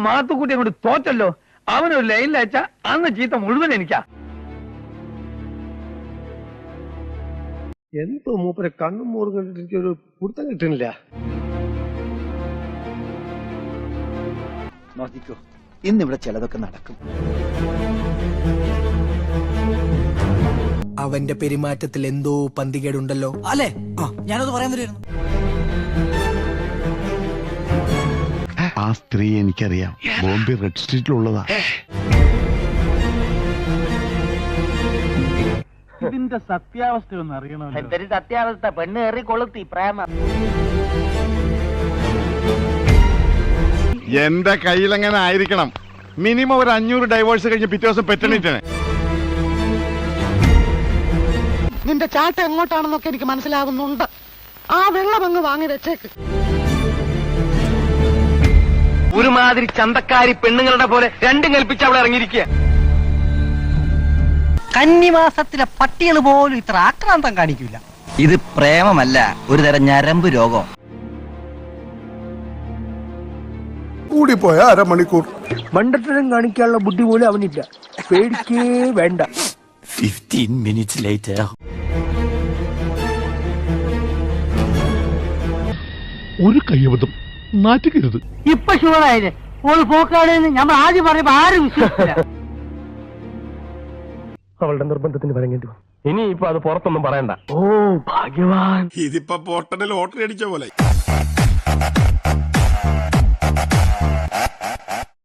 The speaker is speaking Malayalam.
മാത്തുക്കുട്ടി അങ്ങോട്ട് തോറ്റല്ലോ. അവനൊരു ലൈനിൽ അയച്ച അന്ന് ചീത്ത മുഴുവൻ എനിക്കാ. എന്തോ മൂപ്പരെ കണ്ണും മോറും കണ്ടിട്ട് എനിക്കൊരു പിടുത്തം കിട്ടുന്നില്ല. നോക്കിക്കോ, ഇന്നിവിടെ ചിലതൊക്കെ നടക്കും. അവന്റെ പെരുമാറ്റത്തിൽ എന്തോ പന്തികേടുണ്ടല്ലോ അല്ലേ? ഞാനത് പറയാൻ വരുമായിരുന്നു. ആ സ്ത്രീ എനിക്കറിയാം, ബോംബെ റെഡ് സ്ട്രീറ്റിലുള്ളതാ. ഇതിന്റെ സത്യാവസ്ഥ ഒന്ന് അറിയണമല്ലോ. എന്തൊരു സത്യാവസ്ഥ? പെണ്ണ് ഏറി കൊളുത്തി പ്രേമം. എന്റെ കയ്യിലെങ്ങനെ ആയിരിക്കണം മിനിമം ഒരു 500 ഡൈവേഴ്സ് കഴിഞ്ഞ് പിറ്റേ ദിവസം പെറ്റണിട്ടാണ്. നിന്റെ ചാട്ട എങ്ങോട്ടാണെന്നൊക്കെ എനിക്ക് മനസ്സിലാവുന്നുണ്ട്. ആ വെള്ളം അങ്ങ് വാങ്ങി വെച്ചേക്ക്. ഒരുമാതിരി ചന്തക്കാരി പെണ്ണുങ്ങളുടെ പോലെ രണ്ടും കൽപ്പിച്ച് അവളെ ഇറങ്ങിയിരിക്കുക. കന്നിമാസത്തിലെ പട്ടികൾ പോലും ഇത്ര ആക്രാന്തം കാണിക്കില്ല. ഇത് പ്രേമമല്ല, ഒരു തരം ഞരമ്പ് രോഗം. കൂടിപ്പോയ അരമണിക്കൂർ. മണ്ടത്തരം കാണിക്കാനുള്ള ബുദ്ധി പോലും അവനില്ല. പേടിക്കേ വേണ്ട. 15 minutes later. ഒരു കയ്യബദ്ധം നാറ്റുകരുത്. ഇപ്പൊ ഷുവറായില്ലേ? ഓള് പോക്കാണെന്ന് നമ്മൾ ആദ്യം പറയുമ്പോ ആരും വിശ്വസിച്ചില്ല. അവളുടെ നിർബന്ധത്തിന് വരങ്ങേണ്ടി വന്നു. ഇനി ഇപ്പൊ അത് പുറത്തൊന്നും പറയണ്ട. ഓ ഭാഗ്യവാൻ. ഇതിപ്പോ പോർട്ടലിൽ ലോട്ടറി അടിച്ച പോലെ.